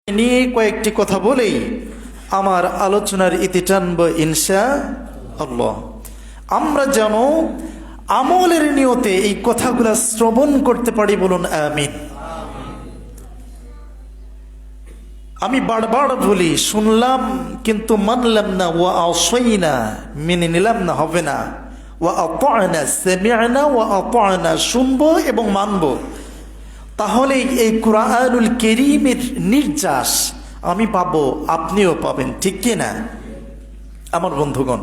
নিয়ে কয়েকটি কথা বলেই আমার আলোচনার ইতি টানব ইনশাআল্লাহ। আমরা যেন আমলের নিয়তে এই কথাগুলো শ্রবণ করতে পারি, বলুন আমিন। আমি বারবার বলি, শুনলাম কিন্তু মানলাম না, ওয়া আসাইনা, মেনে নিলাম না, হবে না। ওয়া আতা'না, সামি'না ওয়া আতা'না, শুনবো এবং মানবো। তাহলে এই কুরআনুল কারীমের নির্যাস আমি পাবো, আপনিও পাবেন, ঠিক কি না আমার বন্ধুগণ?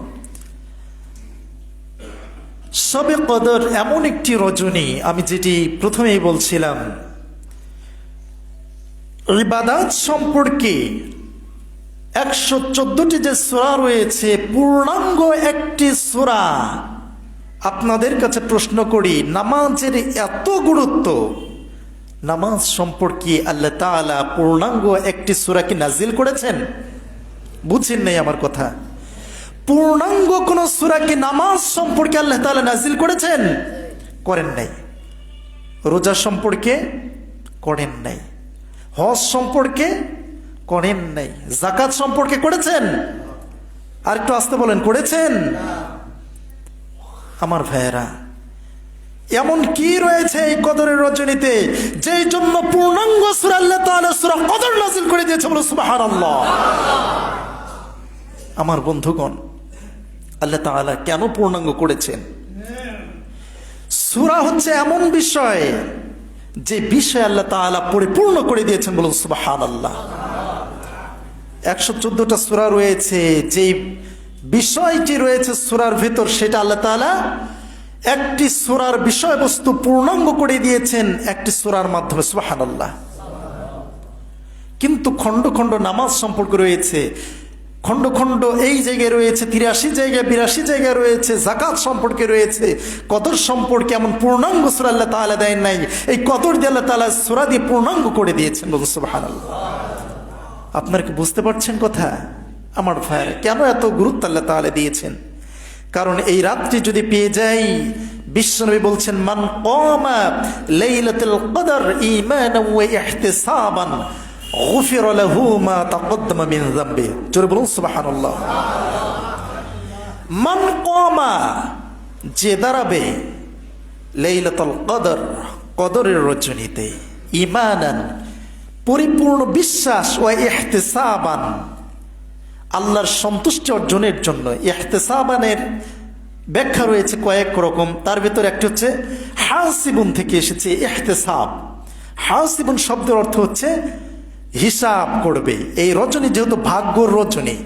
শবে কদর এমন একটি রজনী, আমি যেটি প্রথমেই বলছিলাম, ইবাদত সম্পর্কে 114টি যে সূরা রয়েছে, পূর্ণাঙ্গ একটি সূরা। আপনাদের কাছে প্রশ্ন করি, নামাজের এত গুরুত্ব, নামাজ সম্পর্কে আল্লাহ তাআলা পূর্ণাঙ্গ একটি সূরা কি নাজিল করেছেন? বুঝছেন নাই আমার কথা? পূর্ণাঙ্গ কোন সূরা কি নামাজ সম্পর্কে আল্লাহ তাআলা নাজিল করেছেন? করেন নাই। রোজা সম্পর্কে করেন নাই। হজ সম্পর্কে করেন নাই। যাকাত সম্পর্কে করেছেন? আর একটু আস্তে বলেন, করেছেন? আমার ভাইয়েরা, এমন কি রয়েছে এই কদরের রজনীতে যেই জন্য পূর্ণাঙ্গ সূরা আল্লাহ তাআলা সূরা কদর নাযিল করে দিয়েছে? বলো সুবহানাল্লাহ। আমার বন্ধুগণ, আল্লাহ তাআলা কেন পূর্ণাঙ্গ করেছেন? সূরা হচ্ছে এমন বিষয়, যে বিষয় আল্লাহ তাআলা পরিপূর্ণ করে দিয়েছেন, বলুন সুবহানাল্লাহ। 114টা সূরা রয়েছে, যে বিষয়টি রয়েছে সূরার ভিতর, সেটা আল্লাহ তাআলা একটি সূরার বিষয়বস্তু পূর্ণাঙ্গ করে দিয়েছেন একটি সূরার মাধ্যমে, সুবহানাল্লাহ। কিন্তু খণ্ড খণ্ড নামাজ সম্পর্কে রয়েছে, খণ্ড খণ্ড এই জায়গায় রয়েছে, 83 জায়গায় 82 জায়গায় রয়েছে, যাকাত সম্পর্কে রয়েছে, কদর সম্পর্কে এমন পূর্ণাঙ্গ সূরা আল্লাহ তাআলা দেন নাই। এই কদর দিয়ে আল্লাহ তাআলা সূরা দিয়ে পূর্ণাঙ্গ করে দিয়েছেন, বলুন সুবহানাল্লাহ। আপনারা কি বুঝতে পারছেন কথা? আমার ভাই, কেন এত গুরুত্ব আল্লাহ তাআলা দিয়েছেন? কারণ এই রাতটি যদি পেয়ে যাই, বিশ্বনবী বলছেন, মান কামা লাইলাতুল কদর ঈমানান ওয়া ইহতিসাবান গুফিরা লাহু মা তাকদ্দামা মিন যামবি। জোরে বলুন সুবহানাল্লাহ। মান কামা, যে দাঁড়াবে, লাইলাতুল কদর, কদরের রজনীতে, ঈমানান, পরিপূর্ণ বিশ্বাস, ওয়া ইহতিসাবান, আল্লাহর সন্তুষ্টি অর্জনের জন্য। ইহতিসাবানের ব্যাখ্যা রয়েছে কয়েক রকম, তার ভিতর একটি হচ্ছে হাসিবুন থেকে এসেছে ইহতিসাব। হাসিবুন শব্দের অর্থ হচ্ছে হিসাব করবে। এই রজনী যেহেতু ভাগ্যর রজনী,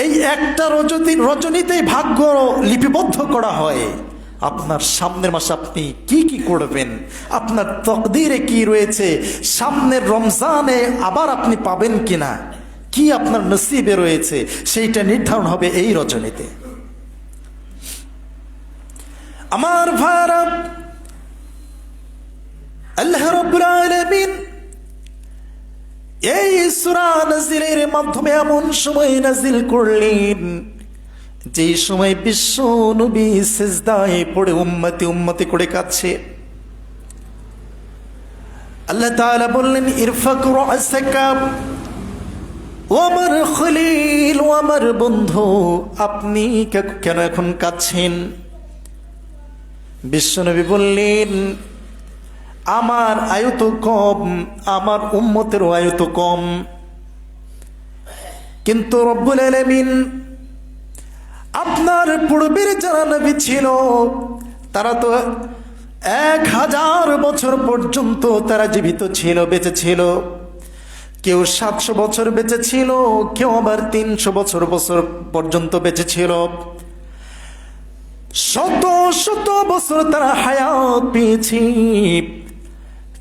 এই একটা রজনীতেই ভাগ্য লিপিবদ্ধ করা হয়। আপনার সামনের মাসে আপনি কি কি করবেন, আপনার তকদিরে কি রয়েছে, সামনের রমজানে আবার আপনি পাবেন কিনা, কি আপনার নসিবে রয়েছে, সেইটা নির্ধারণ হবে এই রজনীতে। আমার ভাইরা, আল্লাহ রাব্বুল আলামিন এই সূরা নাজিলের মাধ্যমে এমন সময় নাজিল করলেন, যে সময় বিশ্ব নবী সিজদায় পড়ে উম্মতি উম্মতি করে কাঁদছে। আল্লাহ তাআলা বললেন, ইরফাক রাসাকা, ও আমার খলিল, ও আমার বন্ধু, আপনি কেন এখন কাঁদছেন? বিশ্বনবী বললেন, আমার আয়ু তো কম, আমার উম্মতেরও আয়ু তো কম, কিন্তু রব্বুল আলামিন আপনার পূর্বের যারা নবী ছিল, তারা তো 1000 বছর পর্যন্ত তারা জীবিত ছিল, বেঁচে ছিল। কেউ 700 বছর বেঁচে ছিল, কেউ আবার 300 বছর পর্যন্ত বেঁচে ছিল। শত শত বছর তারা হায়াত পেয়েছি।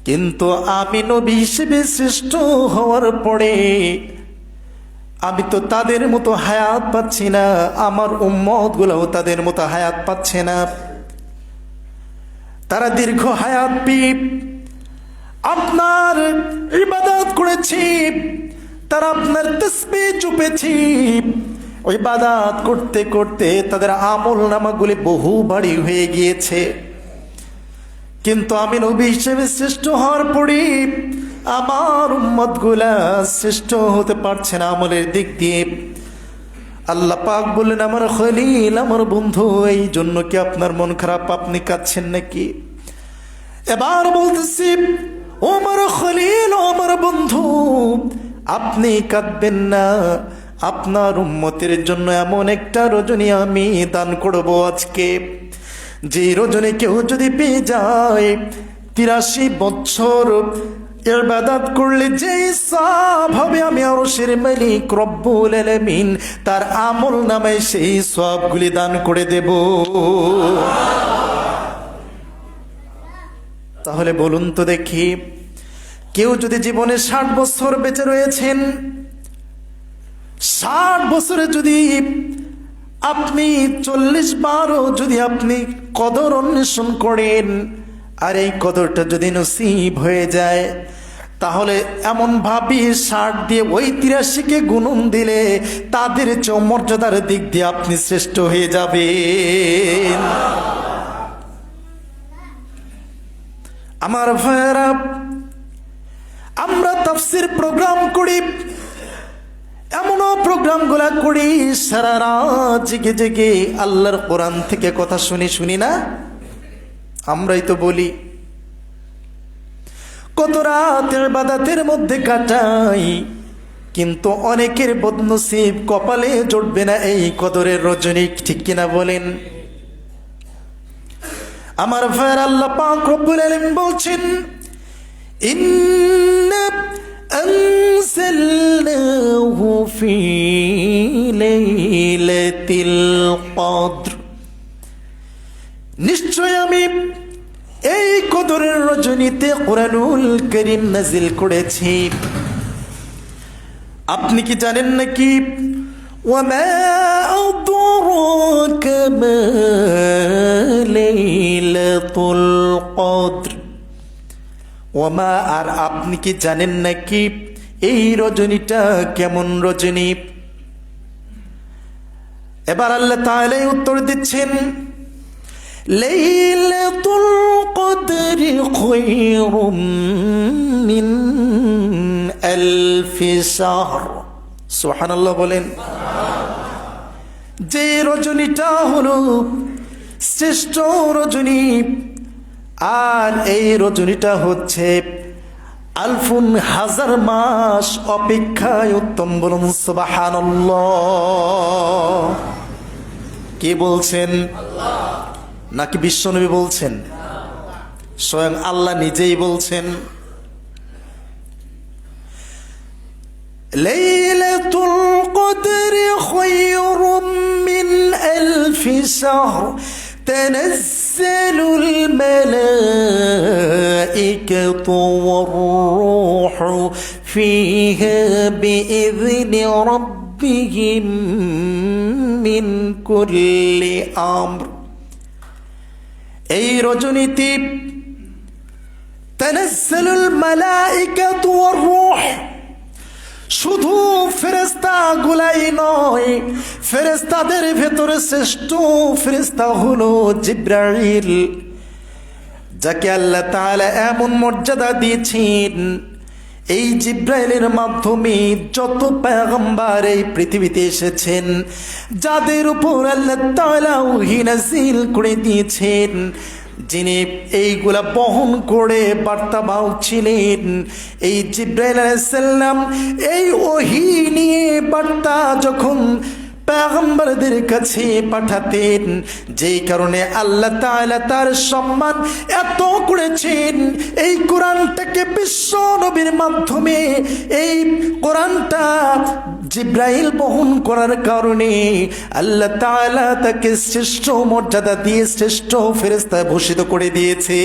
কিন্তু আমি নবী হিসেবে শ্রেষ্ঠ হওয়ার পরে আমি তো তাদের মতো হায়াত পাচ্ছি না, আমার উম্মত গুলাও তাদের মতো হায়াত পাচ্ছে না। তারা দীর্ঘ হায়াত পেয়ে আপনার ইবাদত করেছি, তারা আপনার তাসবিহ জপেছি। ইবাদত করতে করতে তাদের আমল নামাগুলি বহু ভারী হয়ে গিয়েছে। কিন্তু আমি নবী হিসেবে শ্রেষ্ঠ হওয়ার পরে আমার উম্মতগুলা শ্রেষ্ঠ হতে পারছে না আমলের দিক দিয়ে। আল্লাহ পাক বললেন, আমার খলিল, আমার বন্ধু, এই জন্য কি আপনার মন খারাপ, আপনি কাঁদছেন নাকি? এবার বলতেছি, ও আমার খলিল, ও আমার বন্ধু, আপনি কাঁদবেন না। আপনার উম্মতের জন্য এমন একটা রজনী আমি দান করব আজকে, যে রজনী কেউ যদি পেয়ে যায় 83 বছর ইবাদত করলে যে সওয়াব হবে, আমি আরশের মালিক রব্বুল আলামিন তার আমল নামায় সেই সওয়াবগুলি দান করে দেব। তাহলে বলুন তো দেখি, কেউ যদি জীবনে 60 বছর বেঁচে রয়েছেন, 60 বছরে যদি আপনি 40 বারও যদি আপনি কদর অন্বেষণ করেন, আর এই কদরটা যদি নসিব হয়ে যায়, তাহলে এমন ভাবি 60 দিয়ে ওই 83কে গুণন দিলে তাদের চেয়ে মর্যাদার দিক দিয়ে আপনি শ্রেষ্ঠ হয়ে যাবেন। আমার ভাইয়েরা, আমরা তাফসীর প্রোগ্রাম করি, এমনও প্রোগ্রামগুলা করি সারা রাত জেগে জেগে আল্লাহর কোরআন থেকে কথা শুনি না? আমরাই তো বলি, কত রাত ইবাদতের মধ্যে কাটাই, কিন্তু অনেকের বদনসিব, কপালে জুটবে না এই কদরের রজনী, ঠিক কিনা বলেন? আমার ভাইয়ের, আল্লাহ পাক রব্বুল আলামিন বলছেন, ইন্না আনজালনাহু ফি লাইলাতিল কদর, নিশ্চয় আমি এই কদরের রজনীতে কোরআনুল কারীম নাজিল করেছি। আপনি কি জানেন নাকি? ওয়ামা আদরাকা মা লাইলাতুল কদর, ওয়ামা, আর আপনি কি জানেন নাকি এই রজনীটা কেমন রজনী? এবার আল্লাহ তাআলা উত্তর দিচ্ছেন, লাইলাতুল কদরি খায়রুম মিন আলফি শাহর। সুবহানাল্লাহ বলেন। যে রজনীটা হলো শ্রেষ্ঠ রজনী, আর এই রজনীটা হচ্ছে আলফুন, হাজার মাস অপেক্ষায় উত্তম। বলুন সুবহানাল্লাহ। কে বলছেন? নাকি বিশ্বনবী বলছেন? স্বয়ং আল্লাহ নিজেই বলছেন, লাইলাতুল কদরি খায়রুম মিন আলফি শাহর তানাজ্জালুল মালাইকাতু ওয়ার-রূহু ফীহা বিইذনি রাব্বিহিম মিন কুল্লি আমর। এই রজনীতে তানাজ্জালুল মালাইকাতু ওয়ার-রূহ, শুধু ফেরেশতা গুলাই নয়, ফেরেশতাদের ভেতরে শ্রেষ্ঠ ফেরেশতা হলো জিবরাইল, যাকে আল্লাহ তাআলা এমন মর্যাদা দিয়েছেন, এই জিবরাইলের মাধ্যমে যত পয়গম্বর এই পৃথিবীতে এসেছেন, যাদের উপর আল্লাহ তাআলা ওহী নাযিল করে দিয়েছেন, যিনি এইগুলা বহন করে বার্তাবাহক ছিলেন, এই জিবরাইল আলাইহিস সালাম, এই ওহী নিয়ে বার্তা যখন পয়গম্বরদের কাছে পাঠাতেন, যেই কারণে আল্লাহ তাআলা তার সম্মান এত করেছেন, এই কোরআনটাকে বিশ্ব নবীর মাধ্যমে এই কোরআনটা জিবরাইল বহন করার কারণে আল্লাহ তাআলা তাকে শ্রেষ্ঠ মর্যাদা দিয়ে শ্রেষ্ঠ ফেরেশতা ভূষিত করে দিয়েছে।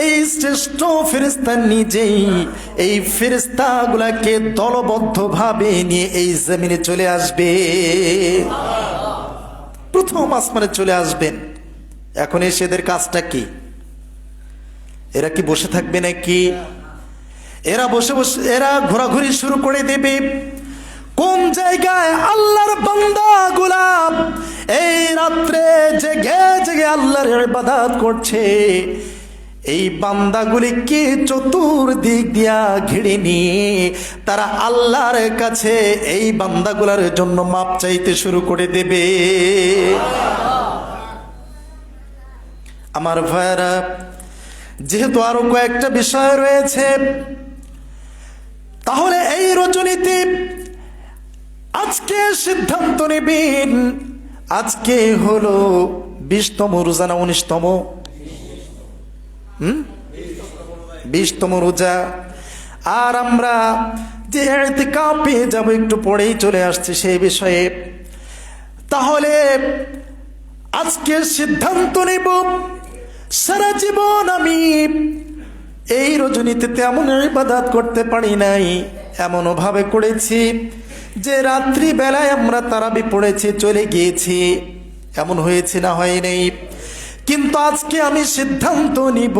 এই শ্রেষ্ঠ ফেরেশতা নিজেই এই ফেরেশতাগুলোকে দলবদ্ধভাবে নিয়ে এই জমিনে চলে আসবে, প্রথম আসমানে চলে আসবেন। এখন এসে এদের কাজটা কি? এরা কি বসে থাকবে নাকি? এরা বসে বসে এরা ঘোরাঘুরি শুরু করে দেবে। কোন জায়গায় আল্লাহর বান্দাগুলা এই রাত্রে জেগে জেগে আল্লাহর ইবাদত করছে, এই বান্দাগুলিকে চতুর্দিক দিয়া ঘিরে নিয়ে তারা আল্লাহর কাছে এই বান্দাগুলার জন্য মাপ চাইতে শুরু করে দেবে। আমার ভাইরা, যেহেতু আরো কয়েকটা বিষয় রয়েছে, তাহলে এই রজনীতে আজকে সিদ্ধান্ত নেবেন। আজকে হলো 20তম রোজা না 19তম? 20তম রোজা। আর আমরা যে ইতিকাফে যাব একটু পরেই চলে আসছে সেই বিষয়ে। তাহলে আজকে সিদ্ধান্ত নেব, সারা জীবন আমি এই রজনীতে তেমন ইবাদত করতে পারি নাই, এমন ভাবে করেছি যে রাত্রি বেলায় আমরা তারাবি পড়েছি, চলে গিয়েছি, এমন হয়েছে না হয় নাই। কিন্তু আজকে আমি সিদ্ধান্ত নিব,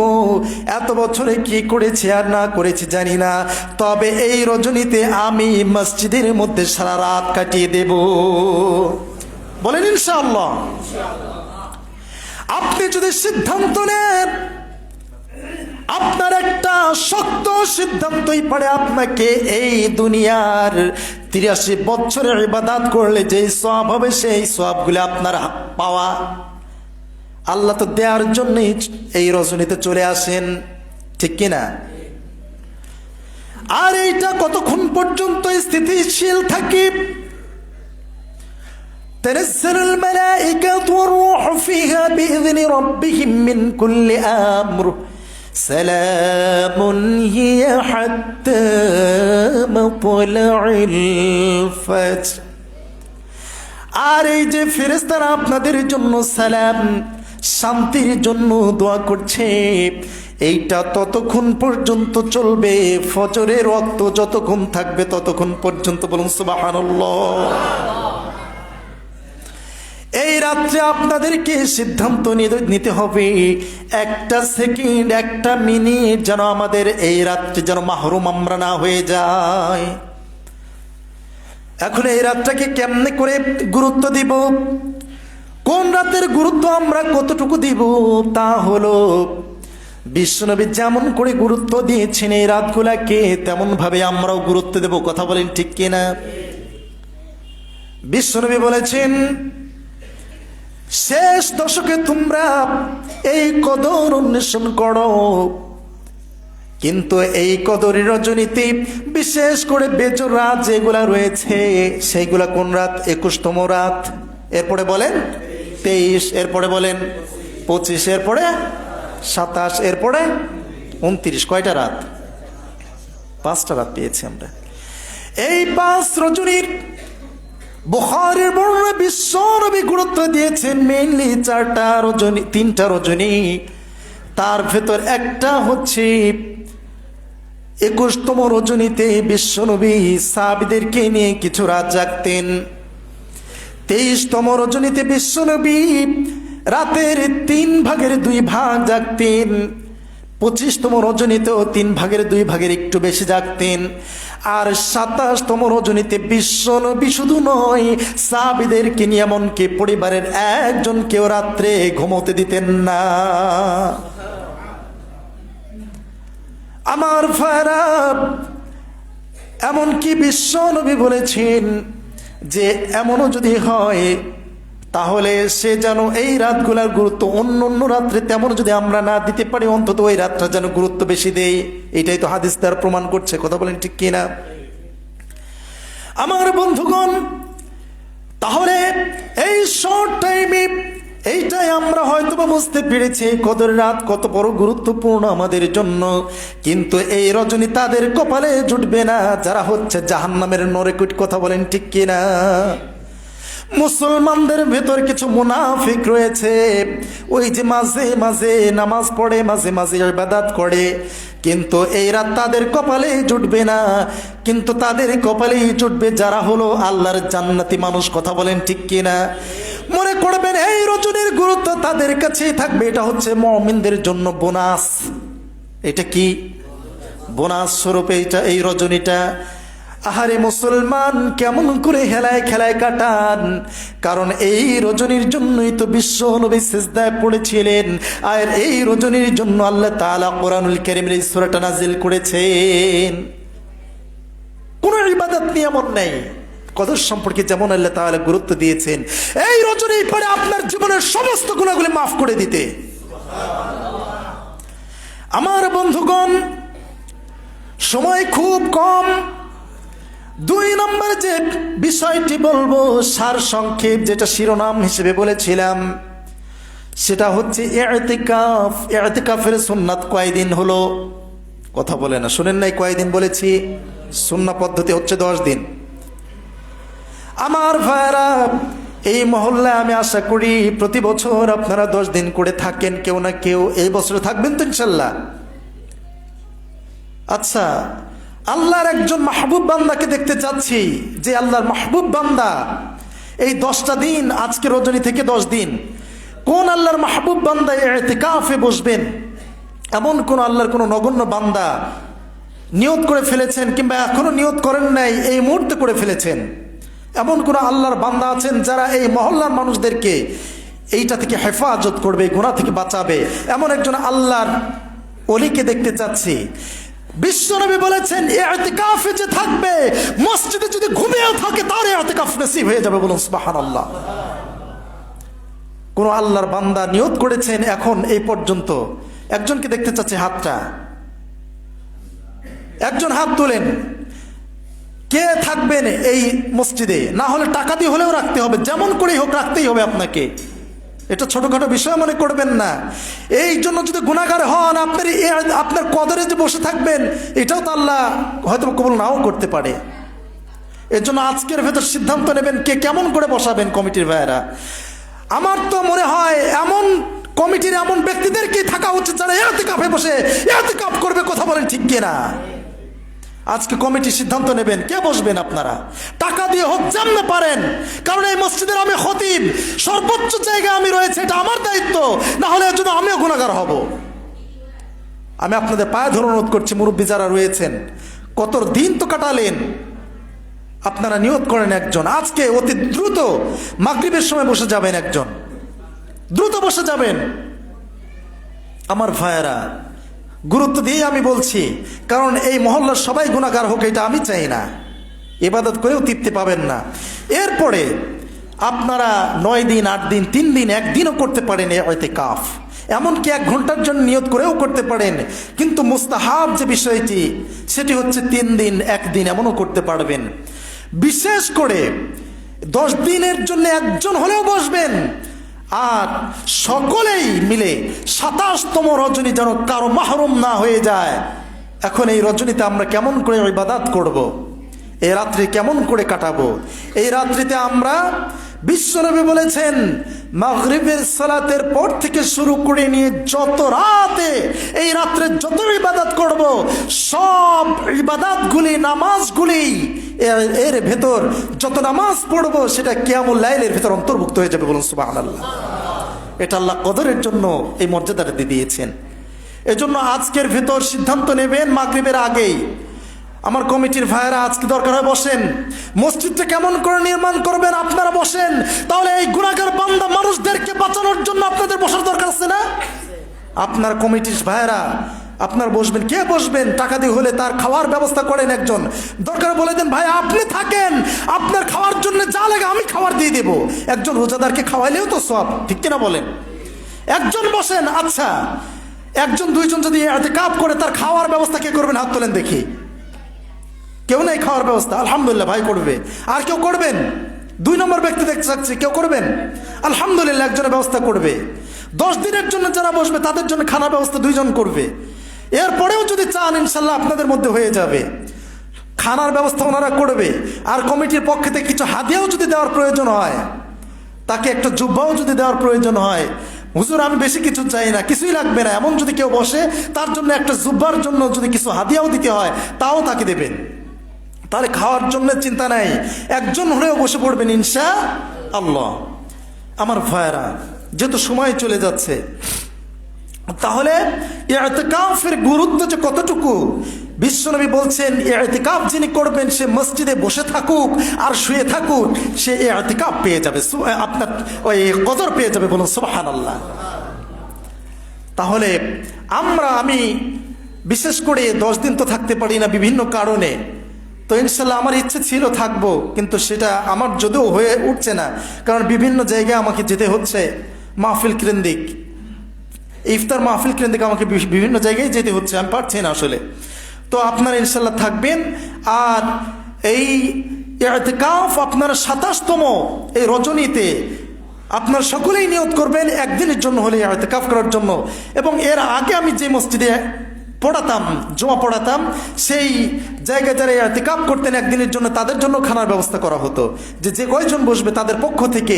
এত বছরে কি করেছি আর না করেছি জানি না, তবে এই রজনীতে আমি মসজিদের মধ্যে সারা রাত কাটিয়ে দেব। বলেন ইনশাআল্লাহ। আপনি যদি সিদ্ধান্ত নেন, আপনার একটা শক্ত সিদ্ধান্তই পারে আপনাকে এই দুনিয়ার 83 বছরের ইবাদত করলে যেই সওয়াব হবে সেই সওয়াবগুলো আপনার পাওয়া। আল্লাহ তো দেওয়ার জন্যই এই রজনীতে চলে আসেন, ঠিক কিনা? আর এইটা কতক্ষণ পর্যন্ত স্থিতিশীল থাকে? تنزل الملائكة والروح فيها بإذن ربهم من كل أمر سلام هي حتى مطلع الفجر। আর এই যে ফেরেশতারা আপনাদের জন্য সালাম, শান্তির জন্য দোয়া করছে, এইটা ততক্ষণ পর্যন্ত চলবে, ফজরের ওয়াক্ত যতক্ষণ থাকবে ততক্ষণ পর্যন্ত। বলুন সুবহানাল্লাহ। এই রাত্রে আপনাদেরকে সিদ্ধান্ত নিতে হবে, একটা সেকেন্ড, একটা মিনিট যেন আমাদের এই রাত্রে যেন মাহরুম আমরা না হয়ে যায়। এখন এই রাতটাকে কেমনে করে গুরুত্ব দিব, কোন রাতের গুরুত্ব আমরা কতটুকু দিব, তা হলো বিশ্বনবী যেমন করে গুরুত্ব দিয়েছেন এই রাতগুলাকে, তেমন ভাবে আমরাও গুরুত্ব দেব। কথা বলেন ঠিক কিনা? বিশ্বনবী বলেছেন, শেষ দশকে তোমরা এই কদর অন্বেষণ করো, কিন্তু এই কদরের রজনীতে বিশেষ করে বেজর রাত যেগুলা রয়েছে সেইগুলা কোন রাত? 21তম রাত, এরপরে বলেন 23, এরপরে বলেন 25, এরপরে 27, এরপরে 29। কয়টা রাত? 5টা রাত পেয়েছি আমরা। এই 5 রজনীর বুখারীর বর্ণনা বিশ্বনবী গুরুত্ব দিয়েছেন মেইনলি 4টা রজনী, 3টা রজনী। তার ভেতর একটা হচ্ছে 21তম রজনীতে বিশ্বনবী সাহাবীদেরকে নিয়ে কিছু রাত জাগতেন। 23তম রজনীতে বিশ্বনবী রাতের 3 ভাগের 2 ভাগ জাগতেন। 25তম রজনীতেও 3 ভাগের 2 ভাগের একটু বেশি জাগতেন। আর 27তম রজনীতে বিশ্বনবী শুধু নয়, সাহাবীদেরকে নিয়ে এমনকি পরিবারের একজন কেউ রাত্রে ঘুমোতে দিতেন না। আমার ভাইরা, এমনকি বিশ্বনবী বলেছেন যে এমনও যদি হয় তাহলে সে যেন এই রাতগুলার গুরুত্ব অন্য অন্য রাত্রে তেমন যদি আমরা না দিতে পারি, অন্তত ওই রাতটা যেন গুরুত্ব বেশি দেই। এটাই তো হাদিস দ্বারা প্রমাণ করছে। কথা বলেন ঠিক কিনা? আমার বন্ধুগণ, তাহলে এই শর্ট টাইমে এইটাই আমরা হয়তো বা বুঝতে পেরেছি কদর রাত কত বড় গুরুত্বপূর্ণ আমাদের জন্য। কিন্তু এই রজনী তাদের কপালে জুটবে না যারা হচ্ছে জাহান্নামের নরকুট। কথা বলেন ঠিক কিনা? মুসলমানদের ভেতর কিছু মুনাফিক রয়েছে, ওই যে মাঝে মাঝে নামাজ পড়ে, মাঝে মাঝে ইবাদত করে, কিন্তু এই রাত তাদের কপালে জুটবে না। কিন্তু তাদের কপালেই জুটবে যারা হলো আল্লাহর জান্নাতি মানুষ। কথা বলেন ঠিক কিনা? মনে করবেন এই রজনীর গুরুত্ব তাদের কাছেই থাকবে। এটা হচ্ছে মুমিনদের জন্য বোনাস। এটা কি বোনাস স্বরূপ? এই রজনীটা আহারে মুসলমান, কেমন করে হেলায় খেলায় কাটান, কারণ এই রজনীর জন্যই তো বিশ্ব নবী সিজদায় পড়েছিলেন। আর এই রজনীর জন্য আল্লাহ তাআলা কোরআনুল কারীমের এই সূরাটা নাজিল করেছেন। কোন ইবাদত নিয়ম নেই, কদর সম্পর্কে যেমন আল্লাহ তাআলা গুরুত্ব দিয়েছেন, এই রজনী পরে আপনার জীবনের সমস্ত গুনাহগুলো মাফ করে দিতে। আমার বন্ধুগণ, সময় খুব কম। 2 নম্বর যে বিষয়টি বলবো, সার সংক্ষেপ, যেটা শিরোনাম হিসেবে বলেছিলাম, সেটা হচ্ছে ইতিকাফ। ইতিকাফের সুন্নাত কয়দিন হলো? কথা বলে না, শুনেন নাই কয়দিন বলেছি? সুন্নাহ পদ্ধতি হচ্ছে 10 দিন। আমার ভাইরা, এই মহল্লায় আমি আশা করি প্রতি বছর আপনারা 10 দিন করে থাকেন, কেউ না কেউ। এই বছরে থাকবেন তো ইনশাল্লাহ? আচ্ছা, আল্লাহর একজন মাহবুব বান্দাকে দেখতে চাচ্ছি, যে আল্লাহর মাহবুব বান্দা এই 10টা দিন, আজকে রজনী থেকে 10 দিন, কোন আল্লাহর মাহবুব বান্দা ইতিকাফে বসবেন? এমন কোন আল্লাহর কোন নগণ্য বান্দা নিয়ত করে ফেলেছেন, কিংবা এখনো নিয়ত করেন নাই, এই মুহূর্তে করে ফেলেছেন? এমন কোন আল্লাহর বান্দা আছেন যারা এই মহল্লার মানুষদেরকে এইটা থেকে হেফাজত করবে, গুনাহ থেকে বাঁচাবে? এমন একজন আল্লাহর ওলিকে দেখতে চাচ্ছি। বিশ্বনবী বলেছেন, ইতিকাফে যে থাকবে, মসজিদে যদি ঘুমিয়েও থাকে, তার ইতিকাফ নসিব হয়ে যাবে। বলুন সুবহানাল্লাহ। কোন আল্লাহর বান্দা নিয়ত করেছেন এখন এই পর্যন্ত? একজনকে দেখতে চাচ্ছি, হাতটা, একজন হাত তোলেন। কে থাকবেন এই মসজিদে? না হলে টাকা দিয়ে হলেও রাখতে হবে, যেমন করেই হোক রাখতেই হবে আপনাকে। এটা ছোটখাটো বিষয় মনে করবেন না। এই জন্য যদি গুনাহগার হন, আপনার কদরে যে বসে থাকবেন, এটাও তো আল্লাহ হয়তো কবুল নাও করতে পারে। এর জন্য আজকের ভেতর সিদ্ধান্ত নেবেন কে কেমন করে বসাবেন। কমিটির ভাইয়েরা, আমার তো মনে হয় এমন কমিটির এমন ব্যক্তিদেরকে থাকা উচিত যারা ইতিকাফে বসে ইতিকাফ করবে। কথা বলেন ঠিক কিনা? আজকে কমিটি সিদ্ধান্ত নেবেন কে বসবেন। আপনারা টাকা দিয়ে হোক, যেমন পারেন, কারণ এই মসজিদের আমি খতিব, সর্বোচ্চ জায়গায় আমি রয়েছে, এটা আমার দায়িত্ব। না হলে এর জন্য আমিও গুনাহগার হব। আমি আপনাদের পায়ে ধরে অনুরোধ করছি, মুরব্বী যারা রয়েছেন, কত দিন তো কাটালেন, আপনারা নিয়ত করেন একজন আজকে অতি দ্রুত মাগরিবের সময় বসে যাবেন, একজন দ্রুত বসে যাবেন। আমার ভাইয়েরা, গুরুত্ব দিয়ে আমি বলছি, কারণ এই মহল্লার সবাই গুনাহগার হোক, এটা আমি চাই না। ইবাদত করেও তৃপ্তি পাবেন না। এরপরে আপনারা 9 দিন, 8 দিন, 3 দিন, 1 দিনও করতে পারেন ইতিকাফ। এমনকি 1 ঘন্টার জন্য নিয়ত করেও করতে পারেন। কিন্তু মুস্তাহাব যে বিষয়টি, সেটি হচ্ছে 3 দিন, 1 দিন এমনও করতে পারবেন। বিশেষ করে 10 দিনের জন্য একজন হলেও বসবেন। আর সকলেই মিলে 27তম রজনী যেন কারো মাহরুম না হয়ে যায়। এখন এই রজনীতে আমরা কেমন করে ইবাদত করব, এই রাত্রি কেমন করে কাটাবো? এই রাত্রিতে আমরা, বিশ্বনবী বলেছেন, মাগরিবের সালাতের পর থেকে শুরু করে নিয়ে যত রাতে এই রাত্রে যত ইবাদত করব, সব ইবাদতগুলি, নামাজগুলি, এর ভেতর যত নামাজ পড়বো সেটা কিয়ামুল লাইলের ভেতর অন্তর্ভুক্ত হয়ে যাবে। বলুন সুবহানাল্লাহ। এটা আল্লাহ কদরের জন্য এই মর্যাদাটা দিয়ে দিয়েছেন। এজন্য আজকের ভেতর সিদ্ধান্ত নেবেন মাগরিবের আগেই। আমার কমিটির ভাইয়েরা, আজকে দরকার হয় বসেন, মসজিদটা কেমন করে নির্মাণ করবেন আপনারা বসেন। তাহলে এই গুনাহগার বান্দা মানুষদেরকে বাঁচানোর জন্য আপনাদের বসার দরকার আছে না? আপনার কমিটির ভাইয়েরা, আপনার বসবেন। কে বসবেন? টাকা দিয়ে হলে তার খাওয়ার ব্যবস্থা করেন। একজন দরকার বলে দেন, ভাই আপনি থাকেন, আপনার খাওয়ার জন্য যা লাগে আমি খাবার দিয়ে দেব। একজন রোজাদারকে খাওয়াইলেও তো সব, ঠিক কিনা বলেন? একজন বসেন। আচ্ছা, 1-2জন যদি ইতিকাফ করে, তার খাওয়ার ব্যবস্থা কে করবেন? হাত তোলেন দেখি। কেউ নেই খাওয়ার ব্যবস্থা? আলহামদুলিল্লাহ, ভাই করবে। আর কেউ করবেন? 2 নম্বর ব্যক্তি দেখতে চাচ্ছি, কেউ করবেন? আলহামদুলিল্লাহ, একজনের ব্যবস্থা করবে। 10 দিনের জন্য যারা বসবে তাদের জন্য খানার ব্যবস্থা 2 জন করবে। এরপরেও যদি চান, ইনশাল্লাহ আপনাদের মধ্যে হয়ে যাবে। খানার ব্যবস্থা ওনারা করবে। আর কমিটির পক্ষ থেকে কিছু হাদিয়াও যদি দেওয়ার প্রয়োজন হয়, তাকে একটা জুব্বাও যদি দেওয়ার প্রয়োজন হয়, হুজুর আমি বেশি কিছু চাই না, কিছুই লাগবে না, এমন যদি কেউ বসে, তার জন্য একটা জুব্বার জন্য যদি কিছু হাদিয়াও দিতে হয়, তাও তাকে দেবেন। তাহলে খাওয়ার জন্য চিন্তা নাই, একজন হলেও বসে পড়বেন ইনশাআল্লাহ। আমার ভাইয়েরা, যেহেতু সময় চলে যাচ্ছে, তাহলে ইতিকাফের গুরুত্ব যে কতটুকু, বিশ্বনবী বলছেন ইতিকাফ যিনি করবেন সে মসজিদে বসে থাকুক আর শুয়ে থাকুক, সে ইতিকাফ পেয়ে যাবে, আপনার ওই কদর পেয়ে যাবে। বলুন সুবহানাল্লাহ। তাহলে আমি বিশেষ করে 10 দিন তো থাকতে পারি না বিভিন্ন কারণে, তো ইনশাল্লাহ আমার ইচ্ছে ছিল থাকবো, কিন্তু সেটা আমার যদিও হয়ে উঠছে না, কারণ বিভিন্ন জায়গায় আমাকে যেতে হচ্ছে মাহফিল কেন্দ্রিক, ইফতার মাহফিল কেন্দ্রিক আমাকে বিভিন্ন জায়গায় যেতে হচ্ছে, আমি পারছি না আসলে। তো আপনারা ইনশাল্লাহ থাকবেন। আর এই ইতিকাফ আপনারা 27তম এই রজনীতে আপনারা সকলেই নিয়ত করবেন একদিনের জন্য হলে ইতিকাফ করার জন্য। এবং এর আগে আমি যে মসজিদে পড়াতাম, জমা পড়াতাম, সেই জায়গায় যারা ইতিকাফ করতেন একদিনের জন্য, তাদের জন্য খানার ব্যবস্থা করা হতো, যে কয়জন বসবে তাদের পক্ষ থেকে,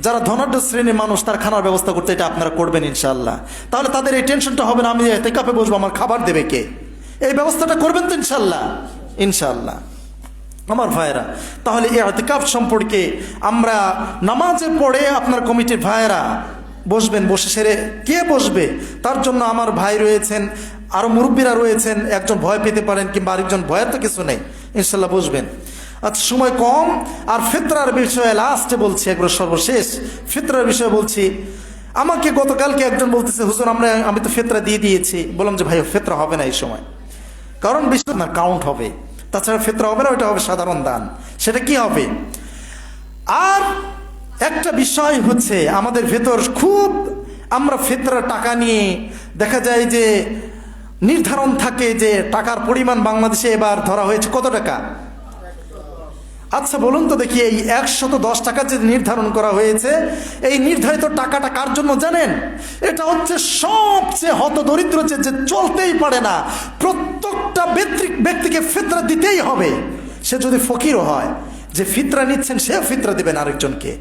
যারা ধনাঢ্য শ্রেণীর মানুষ তার খানার ব্যবস্থা করতে, এটা আপনারা করবেন ইনশাআল্লাহ। তাহলে তাদের এই টেনশনটা হবে না, আমি ইতিকাফে বসবো, আমার খাবার দেবে কে, এই ব্যবস্থাটা করবেন তো ইনশাআল্লাহ। ইনশাআল্লাহ আমার ভাইয়েরা, তাহলে এই ইতিকাফ সম্পর্কে আমরা নামাজের পরে আপনার কমিটির ভাইয়েরা বসবেন, বসে সেরে কে বসবে তার জন্য আমার ভাই রয়েছেন, আরো মুরব্বীরা রয়েছেন, একজন ভয় পেতে পারেন কিংবা আরেকজন ভয়ের তো কিছু নেই, ইনশাল্লাহ বসবেন। আচ্ছা, সময় কম। আর ফিতরার বিষয়ে লাস্টে বলছি, একবার সর্বশেষ ফিতরার বিষয়ে বলছি। আমাকে গতকালকে একজন বলতেছে, হুজুর আমি তো ফিতরা দিয়ে দিয়েছি। বললাম যে ভাই ফিতরা হবে না এই সময়, কারণ বিষয় না কাউন্ট হবে, তাছাড়া ফিতরা হবে না, ওইটা হবে সাধারণ দান। সেটা কি হবে? আর একটা বিষয় হচ্ছে আমাদের ভেতর খুব, আমরা ফিতরার টাকা নিয়ে দেখা যায় যে নির্ধারণ থাকে যে টাকার পরিমাণ বাংলাদেশে এবার ধরা হয়েছে কত টাকা। আচ্ছা বলুন তো দেখি, এই 110 টাকা যে নির্ধারণ করা হয়েছে, এই নির্ধারিত টাকাটা কার জন্য জানেন? এটা হচ্ছে সবচেয়ে হতদরিদ্র, যে চলতেই পারে না, প্রত্যেকটা ব্যক্তিকে ফিতরা দিতেই হবে, সে যদি ফকিরও হয়। যে ফিতরা নিচ্ছেন সে ফিতরা দিবেন আরেকজনকে।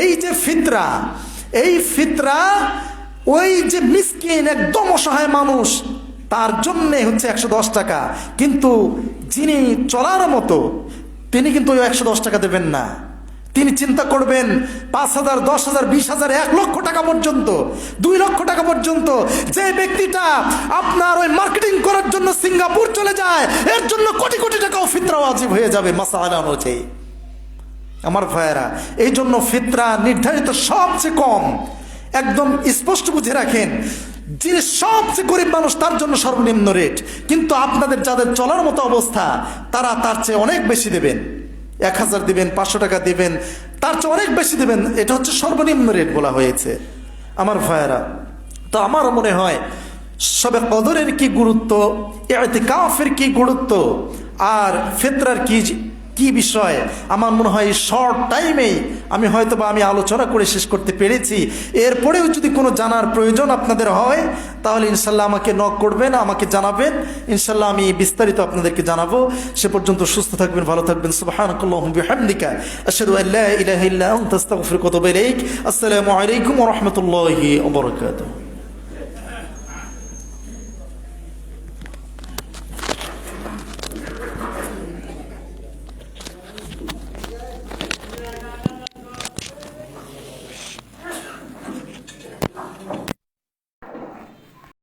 এই যে ফিতরা, এই ফিতরা ওই যে মিসকিন একদম অসহায় মানুষ তার জন্যে হচ্ছে 110 টাকা, কিন্তু যিনি চলার মতো তিনি কিন্তু ওই 110 টাকা দেবেন না। তিনি চিন্তা করবেন 5,000, 10,000, 20,000, 1 লক্ষ টাকা পর্যন্ত, 2 লক্ষ টাকা পর্যন্ত। যে ব্যক্তিটা আপনার ওই মার্কেটিং করার জন্য সিঙ্গাপুর চলে যায়, এর জন্য কোটি কোটি টাকাও ফিতরা ওয়াজিব হয়ে যাবে মাসালা অনুযায়ী। আমার ভাইয়েরা, এই জন্য ফিতরা নির্ধারিত সবচেয়ে কম, একদম স্পষ্ট বুঝে রাখেন, যিনি সবচেয়ে গরিব মানুষ তার জন্য সর্বনিম্ন রেট, কিন্তু আপনাদের যাদের চলার মতো অবস্থা তারা তার চেয়ে অনেক বেশি দেবেন, 1,000 দিবেন, 500 টাকা দিবেন, তার চেয়ে অনেক বেশি দিবেন। এটা হচ্ছে সর্বনিম্ন রেট বলা হয়েছে। আমার ভাইয়েরা, তো আমার মনে হয় সবে কদরের কি গুরুত্ব, ইতিকাফের কি গুরুত্ব, আর ফিতরার কি বিষয়, আমার মনে হয় শর্ট টাইমেই আমি আলোচনা করে শেষ করতে পেরেছি। এরপরেও যদি কোনো জানার প্রয়োজন আপনাদের হয় তাহলে ইনশাল্লাহ আমাকে নক করবেন, আমাকে জানাবেন, ইনশাল্লাহ আমি বিস্তারিত আপনাদেরকে জানাবো। সে পর্যন্ত সুস্থ থাকবেন, ভালো থাকবেন। সুবহানাকাল্লাহুম্মা বিহামদিকা আশহাদু আল্লা ইলাহা ইল্লা আনতা আস্তাগফিরুকা ওয়া আতুবু ইলাইক। আসসালামু আলাইকুম ওয়া রাহমাতুল্লাহি ওয়া বারাকাতুহু।